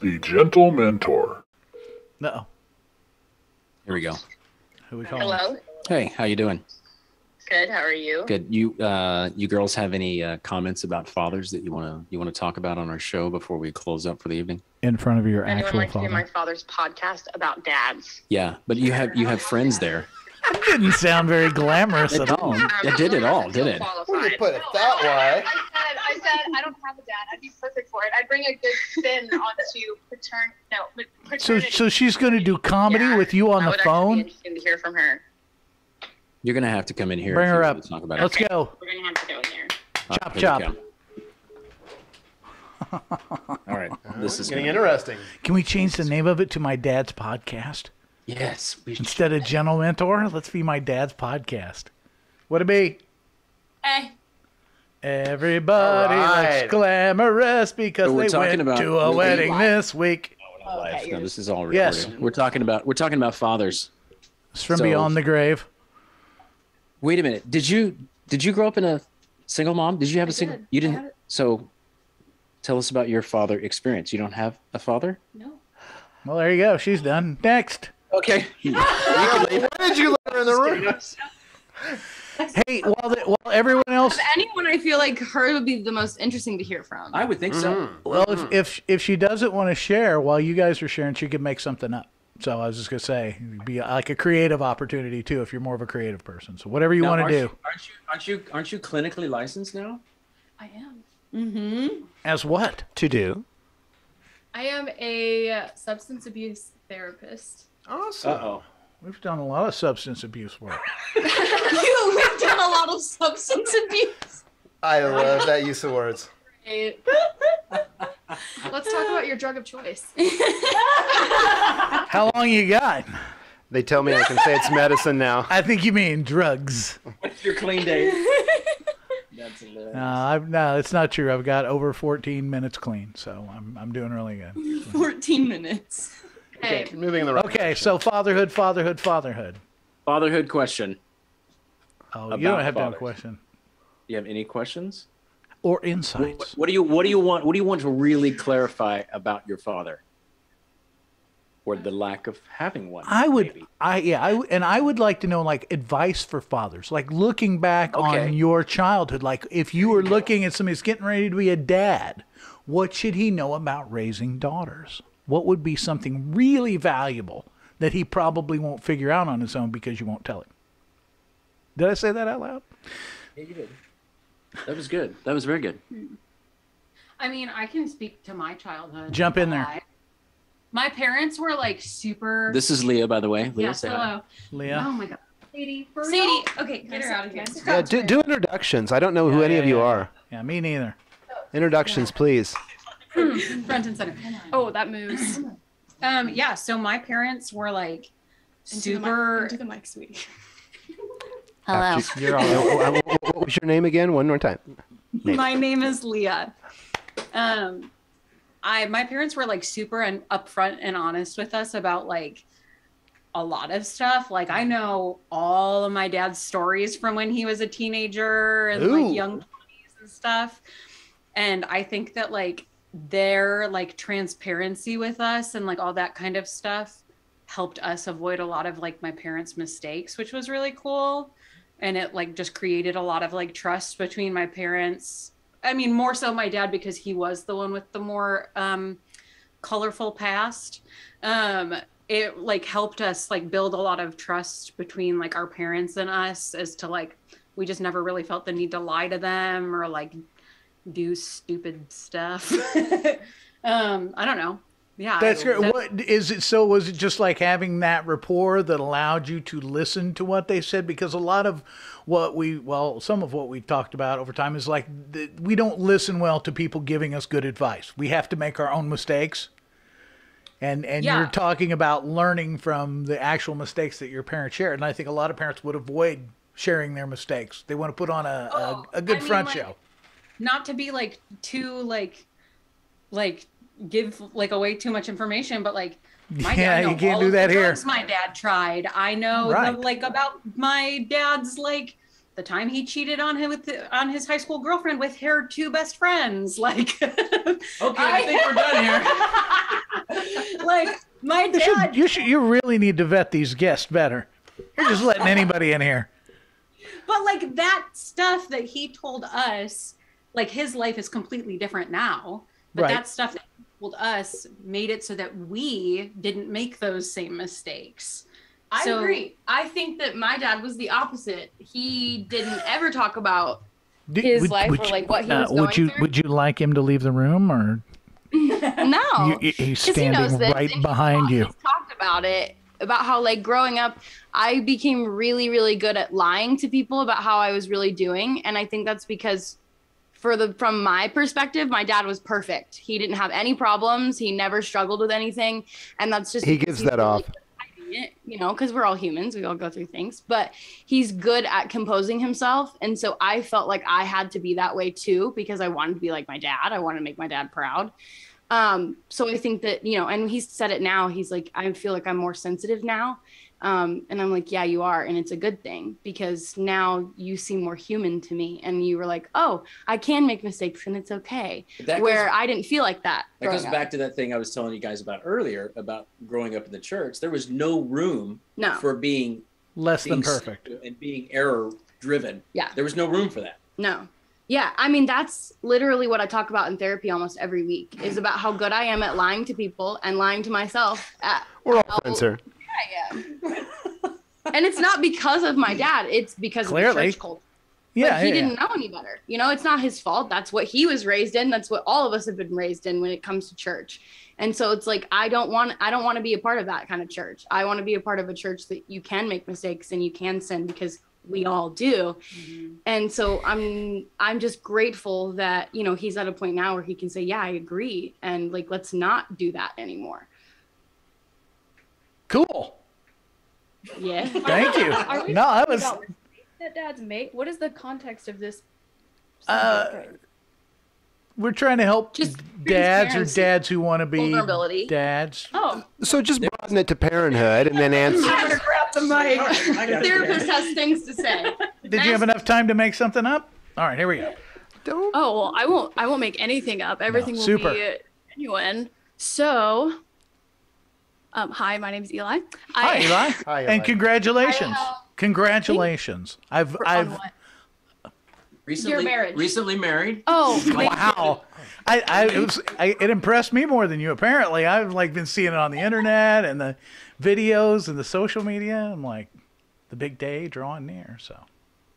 the Gentlementor. Uh-oh. Here we go. Who we calling? Hello. Hey, how you doing? Good. How are you? Good. You girls have any comments about fathers that you wanna talk about on our show before we close up for the evening? In front of your Anyone actual like to father. do my father's podcast about dads? Yeah, but you have friends there. That didn't sound very glamorous at all. It did it all, did it? Well, you put it that way. I said I don't have a dad. I'd be perfect for it. I'd bring a good spin onto paternity. So she's going to do comedy with you on that the would phone? Actually be interesting to hear from her. You're gonna have to come in here. Bring if her you up. want to talk about Let's it. go. We're gonna have to go in there. Chop, Here chop. we go. All right. This is Getting gonna- interesting. Can we change the name of it to My Dad's Podcast? Yes. We should. Instead of Gentlementor, let's be My Dad's Podcast. Would it be? Hey. Everybody All right. looks glamorous because So we're they talking went about- to a wedding this week. Live. No, this is all recorded. Yes. We're talking about fathers. It's from So- Beyond the Grave. Wait a minute. Did you grow up in a single mom? Did you have a single? did. You I didn't. had it. So, tell us about your father experience. You don't have a father? No. Well, there you go. She's done. Next. Okay. Why did you let her in the room? Hey, while everyone else, Of anyone, I feel like her would be the most interesting to hear from. I would think so. well, if she doesn't want to share while you guys are sharing, she could make something up. So I was just gonna say, it'd be like a creative opportunity too, if you're more of a creative person. So whatever you Now, want to aren't do. aren't you clinically licensed now? I am. As what? To do. I am a substance abuse therapist. Awesome. Uh-oh. We've done a lot of substance abuse work. We've done a lot of substance abuse. I love that use of words. Right. Let's talk about your drug of choice. How long you got? They tell me I can say it's medicine now. I think you mean drugs. What's your clean date? That's hilarious. No, it's not true. I've got over 14 minutes clean, so I'm doing really good. 14 minutes. Okay, moving in the right Okay, direction. so fatherhood. Fatherhood question. Oh, About you don't have to have a fathers. question You have any questions? or insights. What do you want to really clarify about your father? Or the lack of having one? I would, maybe? I would like to know like advice for fathers, like looking back Okay. on your childhood. Like if you were looking at somebody who's getting ready to be a dad, what should he know about raising daughters? What would be something really valuable that he probably won't figure out on his own because you won't tell him? Did I say that out loud? Yeah, you did. That was good. That was very good. I mean, I can speak to my childhood. Jump in there. My parents were like super. This is Leah, by the way. Leah, Yes, say hi. hello. Leah? Oh my god. Sadie. Sadie. Okay, get her out of here. Yeah, do introductions. I don't know who any of you are. Yeah, me neither. Introductions, please. Front and center. Oh, that moves. Yeah, so my parents were like super. Into the mic, sweetie. Hello. You're all What was your name again? One more time. My name is Leah. My parents were like super and upfront and honest with us about like a lot of stuff. Like I know all of my dad's stories from when he was a teenager and Ooh. like young 20s and stuff. And I think that like their like transparency with us and like all that kind of stuff helped us avoid a lot of like my parents' mistakes, which was really cool. And it like just created a lot of like trust between my parents. I mean, more so my dad because he was the one with the more colorful past. It like helped us like build a lot of trust between like our parents and us as to like we just never really felt the need to lie to them or like do stupid stuff. I don't know. Yeah. That's great. What is it? So was it just like having that rapport that allowed you to listen to what they said? Because a lot of some of what we talked about over time is like we don't listen well to people giving us good advice. We have to make our own mistakes. And Yeah. you're talking about learning from the actual mistakes that your parents shared. And I think a lot of parents would avoid sharing their mistakes. They want to put on a good front show. Not to be like too like give like away too much information, but like my Yeah, dad know you can't all do of the that here. drugs my dad tried. I know Right. like about my dad's like the time he cheated on him on his high school girlfriend with her two best friends. Like, Okay, I think we're done here. like my dad. You really need to vet these guests better. You're just letting anybody in here. But like that stuff that he told us, like his life is completely different now. But Right. that stuff that he told us made it so that we didn't make those same mistakes. I So- agree. I think that my dad was the opposite. He didn't ever talk about Do- his life or like what he was going through. Would you like him to leave the room, or No. he's 'Cause he standing knows this, right and behind you? He's talked about it, about how like growing up, I became really, really good at lying to people about how I was really doing. And I think that's because from my perspective, my dad was perfect. He didn't have any problems. He never struggled with anything. And that's just, He gives that off. it, you know, because we're all humans, we all go through things, but he's good at composing himself. And so I felt like I had to be that way too, because I wanted to be like my dad. I wanted to make my dad proud. So I think that, you know, and he's said it now, he's like, I feel like I'm more sensitive now. And I'm like, yeah, you are. And it's a good thing, because now you seem more human to me. And you were like, oh, I can make mistakes and it's okay. That Where goes- I didn't feel like that. That goes growing back up. to that thing I was telling you guys about earlier about growing up in the church. There was no room No. for being Less than being perfect. and being error driven. Yeah. There was no room for that. No. Yeah. I mean, that's literally what I talk about in therapy almost every week, is about how good I am at lying to people and lying to myself. We're all friends, sir. I am. And it's not because of my dad. It's because of Clearly. the church culture. Yeah, But he yeah. didn't know any better. You know, it's not his fault. That's what he was raised in. That's what all of us have been raised in when it comes to church. And so it's like, I don't want to be a part of that kind of church. I want to be a part of a church that you can make mistakes and you can sin, because we all do. And so I'm just grateful that, you know, he's at a point now where he can say, yeah, I agree. And like, let's not do that anymore. Cool. Yeah. Thank you. Are we No, I talking was. about mistakes that dads make? What is the context of this? We're trying to help Just dads or transparency. dads who want to be Vulnerability. dads. Oh, So just broaden it to parenthood and then answer. I'm gonna grab the mic. Therapist has things to say. Did you have enough time to make something up? All right, here we go. Don't. oh well, I won't make anything up. Everything will super. be genuine. So, hi, my name's Eli. Hi, Eli. Hi, Eli. And congratulations. Congratulations. On what? Recently married. Oh, thank you. Wow. It impressed me more than you. Apparently, I've like been seeing it on the internet and the videos and the social media. I'm like, the big day drawing near. So,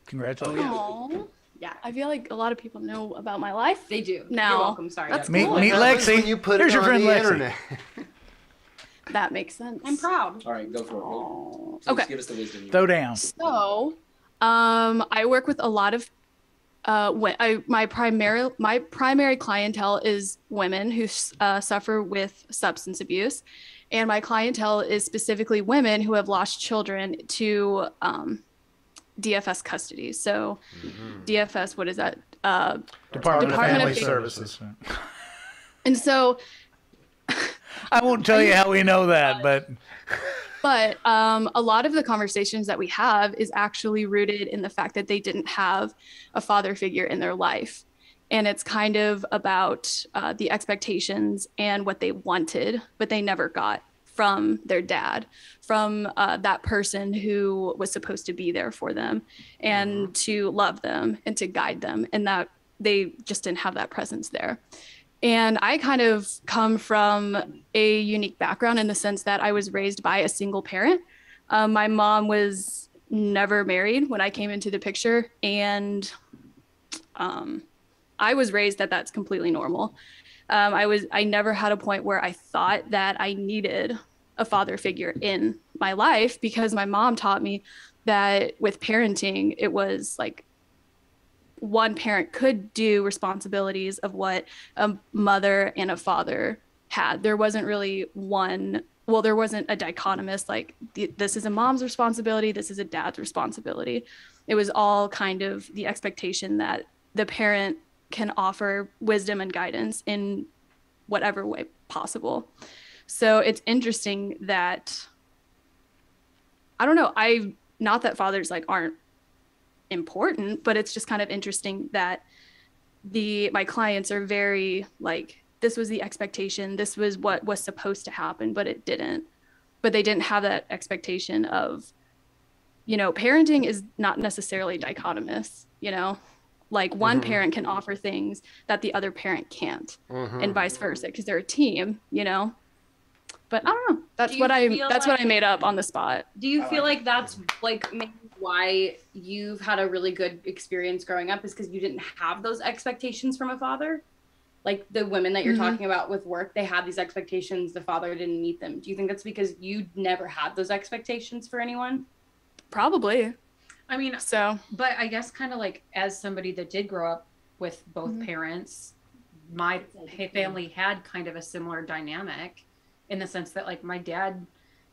congratulations. Aw. Yeah, I feel like a lot of people know about my life. They do. No. You're welcome. Sorry. That's Meet, cool. meet What happens Lexi. when you put Here's it your on friend the Lexi. internet. That makes sense. I'm proud. All right, go for it. Please Okay. give us the wisdom. Throw down. So, I work with a lot of my primary clientele is women who suffer with substance abuse, and my clientele is specifically women who have lost children to DFS custody. So, DFS, what is that? Department of Family Family Services. And so, I won't tell you how we know that, but a lot of the conversations that we have is actually rooted in the fact that they didn't have a father figure in their life. And it's kind of about the expectations and what they wanted, but they never got from their dad, from that person who was supposed to be there for them and to love them and to guide them. And that they just didn't have that presence there. And I kind of come from a unique background in the sense that I was raised by a single parent. My mom was never married when I came into the picture. And I was raised that that's completely normal. I never had a point where I thought that I needed a father figure in my life, because my mom taught me that with parenting, it was like one parent could do responsibilities of what a mother and a father had. There wasn't really there wasn't a dichotomous, like this is a mom's responsibility, this is a dad's responsibility. It was all kind of the expectation that the parent can offer wisdom and guidance in whatever way possible. So it's interesting that, I don't know, not that fathers like aren't important, but it's just kind of interesting that my clients are very like, this was the expectation, this was what was supposed to happen, but it didn't. But they didn't have that expectation of, parenting is not necessarily dichotomous, like one parent can offer things that the other parent can't, and vice versa, because they're a team, But I don't know. That's what I made up on the spot. Do you feel like that's like maybe why you've had a really good experience growing up, is because you didn't have those expectations from a father? Like the women that you're talking about with work, they had these expectations, the father didn't meet them. Do you think that's because you never had those expectations for anyone? Probably. I mean, but I guess kind of like as somebody that did grow up with both parents, my family had kind of a similar dynamic in the sense that like my dad,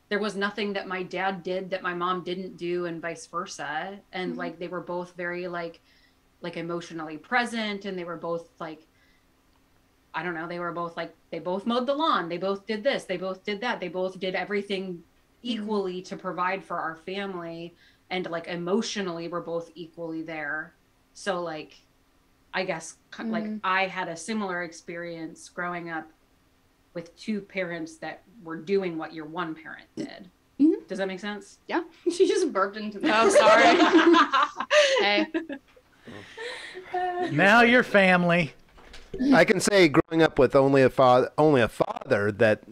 there was nothing that my dad did that my mom didn't do, and vice versa. And like, they were both very like emotionally present, and they were both like, I don't know, they were both like, they both mowed the lawn, they both did this, they both did that, they both did everything equally to provide for our family, and like emotionally we're both equally there. So like, I guess like I had a similar experience growing up with two parents that were doing what your one parent did. Does that make sense? Yeah. She just burped into me. Oh, sorry. Hey. Now you're family. I can say growing up with only a father that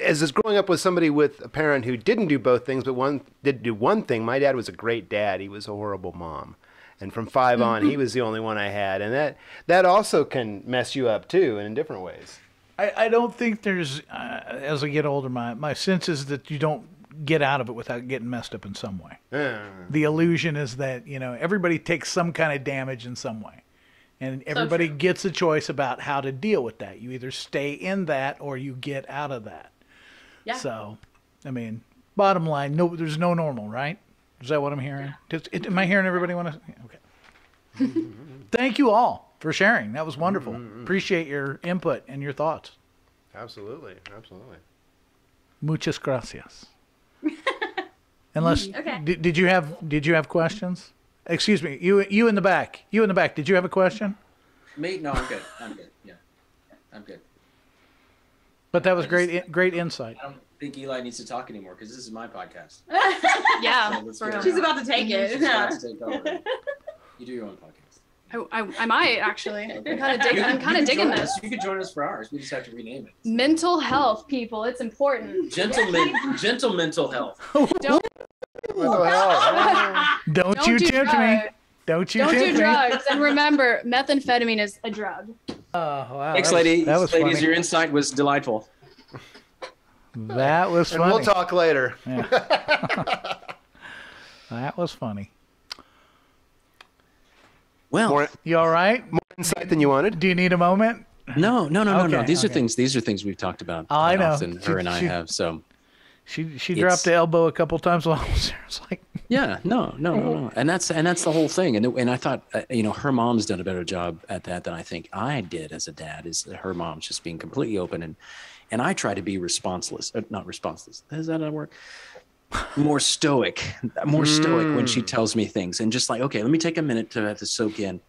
as is growing up with somebody with a parent who didn't do both things, but one did do one thing. My dad was a great dad. He was a horrible mom. And from 5 on, he was the only one I had. And that also can mess you up too, in different ways. I don't think there's, as I get older, my sense is that you don't get out of it without getting messed up in some way. The illusion is that, everybody takes some kind of damage in some way. And everybody gets a choice about how to deal with that. You either stay in that or you get out of that. Yeah. So, I mean, bottom line, no, there's no normal, right? Is that what I'm hearing? Am I hearing everybody want to? Okay. Thank you all for sharing. That was wonderful. Appreciate your input and your thoughts. Absolutely. Absolutely. Muchas gracias. Unless, did you have questions? Excuse me, you in the back. You in the back. Did you have a question? Me? No, I'm good. I'm good. Yeah, I'm good. But that was great insight. I don't think Eli needs to talk anymore because this is my podcast. Yeah, So she's about to take it. She's about to take over. You do your own podcast. I might actually. I'm kind of digging this. You could join us for ours. We just have to rename it. Mental health, people. It's important. Gentlemental health. Don't you tempt me. Don't you tempt me. Don't do drugs. And remember, methamphetamine is a drug. Oh, wow. Thanks, ladies. Funny. Your insight was delightful. That was funny. And we'll talk later. Yeah. That was funny. Well, you all right? More insight than you wanted? Do you need a moment? No. These are things we've talked about. I know. Often, her and I have. So she dropped the elbow a couple times while I was there. It's like, yeah, no, and that's the whole thing. And I thought, her mom's done a better job at that than I think I did as a dad. Is her mom's just being completely open, and I try to be not responseless. Is that a word? More stoic when she tells me things, and just like, okay, let me take a minute to have to soak in,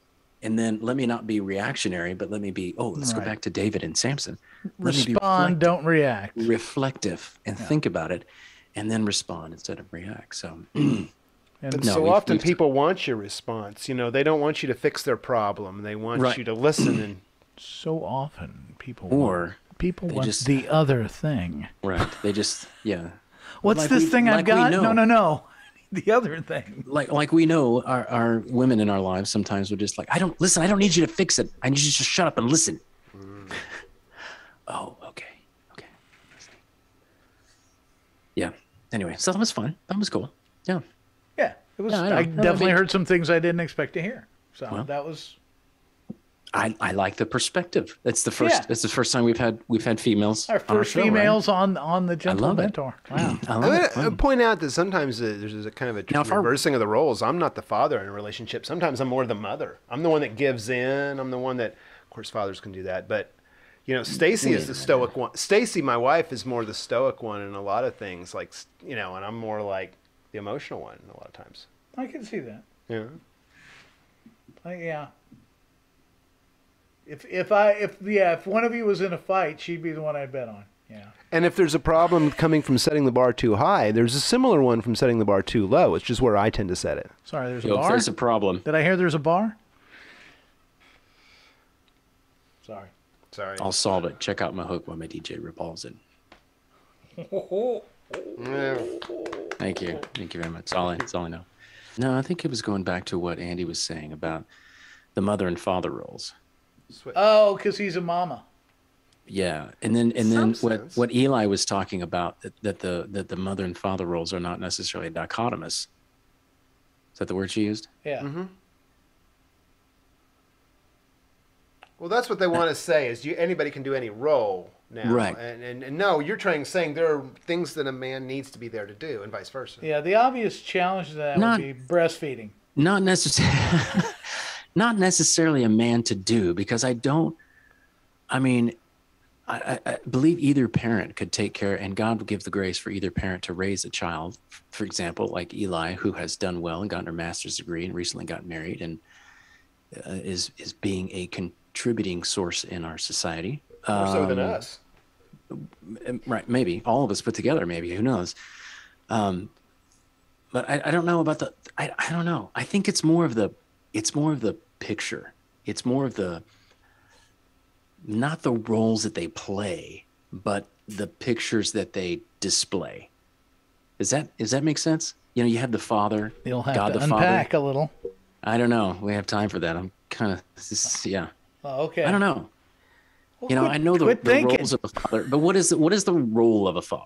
and then let me not be reactionary, but let me be, let's go back to David and Samson. Respond, don't react. Reflective and think about it, and then respond instead of react. So, and so often people want your response. They don't want you to fix their problem. They want you to listen. And so often people want the other thing. Right. They just, yeah. What's this thing I've got? No. The other thing. Like we know our women in our lives sometimes are just like, I don't need you to fix it. I need you to just shut up and listen. Oh, okay. Yeah. Anyway, so that was fun. That was cool. Yeah. Yeah. It was. I definitely heard some things I didn't expect to hear. So that was. I like the perspective. It's the first. Yeah. It's the first time we've had females. Our first females on the Gentlementor. Wow. I'm going to point out that sometimes there's a kind of a reversing of the roles. I'm not the father in a relationship. Sometimes I'm more the mother. I'm the one that gives in. I'm the one that, of course, fathers can do that. But Stacy is the stoic one. Stacy, my wife, is more the stoic one in a lot of things. And I'm more like the emotional one a lot of times. I can see that. Yeah. Yeah. If one of you was in a fight, she'd be the one I'd bet on. Yeah. And if there's a problem coming from setting the bar too high, there's a similar one from setting the bar too low. It's just where I tend to set it. Sorry, there's a If bar? there's a problem. Did I hear there's a bar? Sorry. I'll solve it. Check out my hook while my DJ revolves it. Thank you. Thank you very much. That's all I know. No, I think it was going back to what Andy was saying about the mother and father roles. Oh, because he's a mama. Yeah, and then sense. what Eli was talking about, that the mother and father roles are not necessarily dichotomous. Is that the word she used? Yeah. Mm-hmm. Well, that's what they want to say is anybody can do any role now. Right. And no, you're saying there are things that a man needs to be there to do and vice versa. Yeah, the obvious challenge to that would be breastfeeding. Not necessarily a man to do, because I believe either parent could take care, and God will give the grace for either parent to raise a child. For example, like Eli, who has done well and gotten her master's degree and recently got married and is being a contributing source in our society. More so than us. Right, maybe. All of us put together, maybe. Who knows? But I don't know about I don't know. I think it's more of the picture. It's more of not the roles that they play, but the pictures that they display. Does that make sense? You know, you have the father, You'll have God to the unpack Father. a little. I don't know. We have time for that. I'm kind of, yeah. Oh, okay. I don't know. Well, You know, I know the thinking. roles of a father, but what is the role of a father?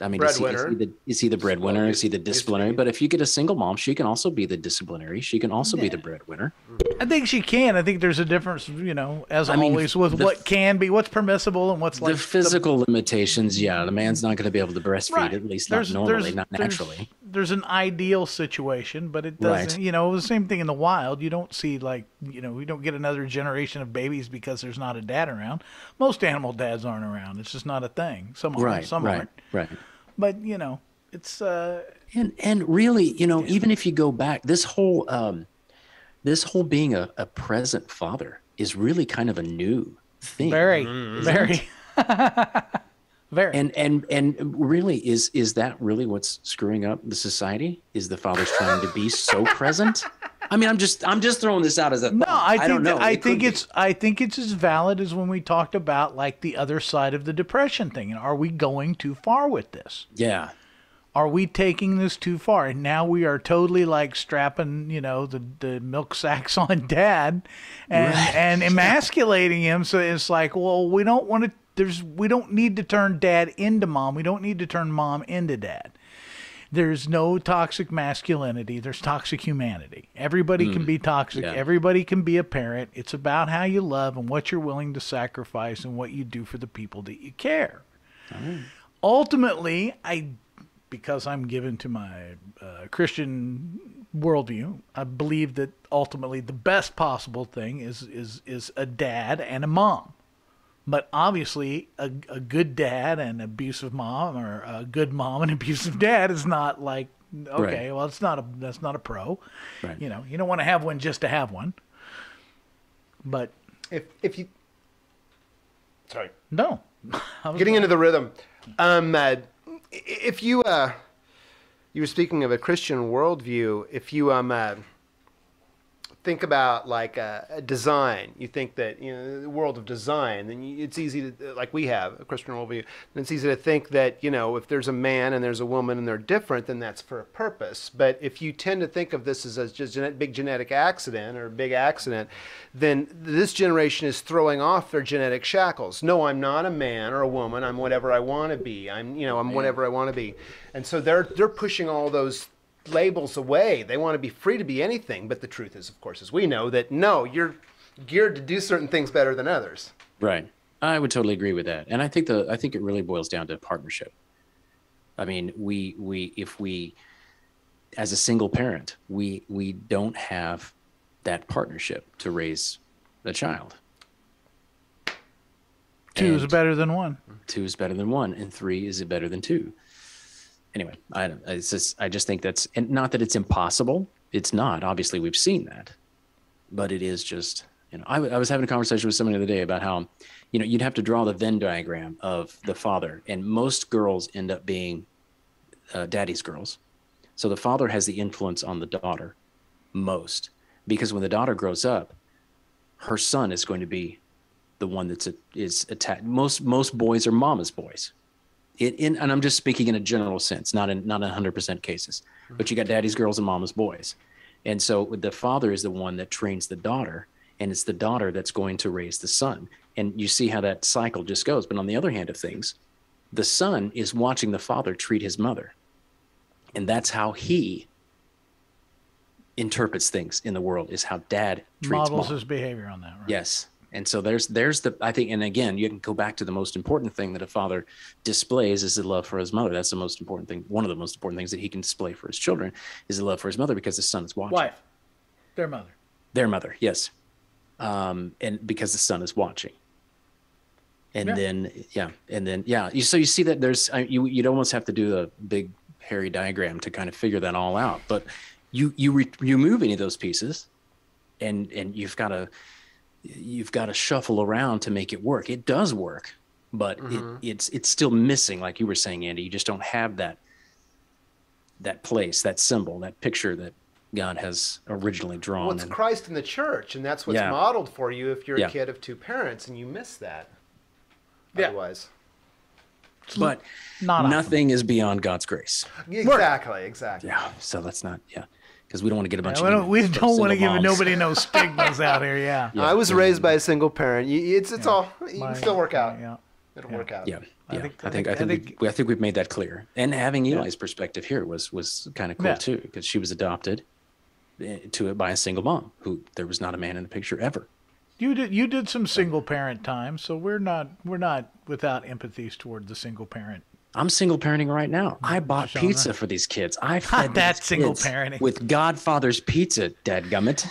I mean, Breadwinner. is he the breadwinner? Well, Is he the disciplinary? But if you get a single mom, she can also be the disciplinary. She can also be the breadwinner. I think she can. I think there's a difference, you know, as I mean, always, with what can be, what's permissible, and what's like The physical limitations, yeah. The man's not going to be able to breastfeed, Right. at least not normally, not naturally. There's an ideal situation, but it doesn't. Right. You know, the same thing in the wild. You don't see we don't get another generation of babies because there's not a dad around. Most animal dads aren't around. It's just not a thing. Some are, Right, some right, aren't. right. But you know, it's And really, you know, even if you go back, this whole being a present father is really kind of a new thing. very. Very. And really, is that really what's screwing up the society? Is the fathers trying to be so present? I mean, I'm just throwing this out as a No, thought. I don't know. I think it's as valid as when we talked about like the other side of the depression thing. And are we going too far with this? Yeah. Are we taking this too far? And now we are totally like strapping, you know, the milk sacks on dad and emasculating him. So it's like, well, we don't want to. We don't need to turn dad into mom. We don't need to turn mom into dad. There's no toxic masculinity. There's toxic humanity. Everybody can be toxic. Yeah. Everybody can be a parent. It's about how you love and what you're willing to sacrifice and what you do for the people that you care. Ultimately, because I'm given to my Christian worldview, I believe that ultimately the best possible thing is a dad and a mom. But obviously, a good dad and abusive mom, or a good mom and abusive dad, is not like, okay, Right. well, that's not a pro. Right. You know, you don't want to have one just to have one. But If you, sorry, no, getting into the rhythm. If you you were speaking of a Christian worldview. If you think about like a design, you think that, you know, the world of design, then it's easy to, like we have a Christian worldview, then it's easy to think that, you know, if there's a man and there's a woman and they're different, then that's for a purpose. But if you tend to think of this as just a big genetic accident or a big accident, then this generation is throwing off their genetic shackles. No, I'm not a man or a woman. I'm whatever I want to be. I'm whatever I want to be. And so they're pushing all those labels away. They want to be free to be anything. But the truth is, of course, as we know, that no, you're geared to do certain things better than others. Right. I would totally agree with that. And I think it really boils down to partnership. I mean, if we as a single parent, we don't have that partnership to raise a child. two is better than one. 2 is better than 1, and 3 is better than 2. Anyway, I just think that's, and not that it's impossible, It's not. Obviously, we've seen that, but it is just, I was having a conversation with somebody the other day about how, you'd have to draw the Venn diagram of the father, and most girls end up being daddy's girls. So the father has the influence on the daughter most, because when the daughter grows up, her son is going to be the one is attached. Most boys are mama's boys. And I'm just speaking in a general sense, not in 100% cases, but you got daddy's girls and mama's boys. And so the father is the one that trains the daughter, and it's the daughter that's going to raise the son. And you see how that cycle just goes. But on the other hand of things, the son is watching the father treat his mother. And that's how he interprets things in the world, is how dad treats models mom. his behavior on that, right? Yes. And so there's the, I think, and again, you can go back to the most important thing that a father displays is the love for his mother. That's the most important thing. One of the most important things that he can display for his children is the love for his mother, because the son is watching. Wife. Their mother. Their mother, yes. And because the son is watching. And then so you see that there's, you'd almost have to do a big hairy diagram to kind of figure that all out. But you remove any of those pieces, and you've got to shuffle around to make it work. It does work, but it's still missing, like you were saying, Andy. You just don't have that place, that symbol, that picture that God has originally drawn. Well, it's Christ in the church, and that's what's modeled for you if you're a kid of two parents, and you miss that. Otherwise. But nothing is beyond God's grace. Exactly. Yeah, so let's not, because we don't want to get a bunch of we don't want to give nobody no stigmas out here. Yeah. I was raised by a single parent. It's all, you can still work out. It'll work out. Yeah. I think we've made that clear. And having Eli's perspective here was kind of cool too, because she was adopted by a single mom who there was not a man in the picture ever. You did some single parent time, so we're not without empathies toward the single parent. I'm single parenting right now. I bought pizza for these kids. I fed that single parenting with Godfather's pizza, dadgummit.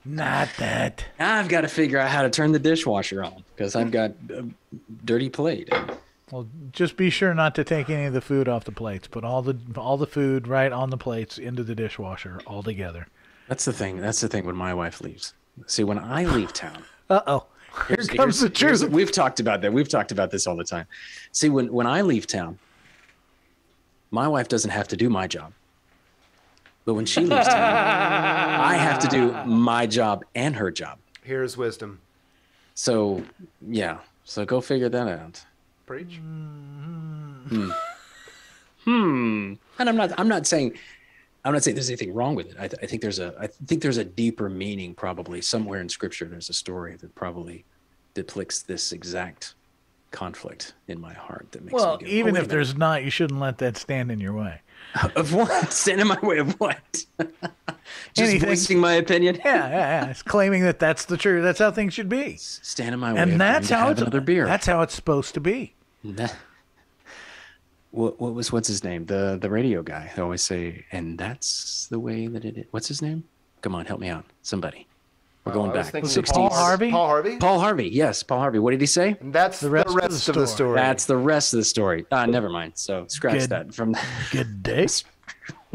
Not that. Now I've got to figure out how to turn the dishwasher on, because I've got a dirty plate. Well, just be sure not to take any of the food off the plates. Put all the food right on the plates into the dishwasher all together. That's the thing when my wife leaves. See, when I leave town. Here comes the truth. We've talked about that. We've talked about this all the time. See, when I leave town, my wife doesn't have to do my job. But when she leaves town, I have to do my job and her job. Here's wisdom. So, So go figure that out. Preach. And I'm not saying there's anything wrong with it. I think there's a deeper meaning, probably somewhere in Scripture. There's a story that probably depicts this exact conflict in my heart that makes me go, even if there's not, you shouldn't let that stand in your way. Of what? Stand in my way of what? Just voicing my opinion. Yeah. It's claiming that that's the truth. That's how things should be. Stand in my way. And that's how it's another beer. That's how it's supposed to be. What's his name? The radio guy. They always say, and that's the way that it is. What's his name? Come on, help me out. Somebody. We're going back. Was it Paul Harvey? Paul Harvey? Yes, Paul Harvey. What did he say? And that's the rest of the story. That's the rest of the story. Never mind. So scratch that from good day.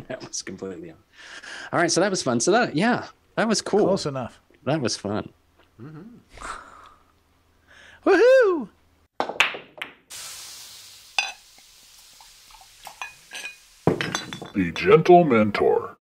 That was completely on. All right, so that was fun. So that was cool. Close enough. That was fun. Woohoo! The Gentlementor.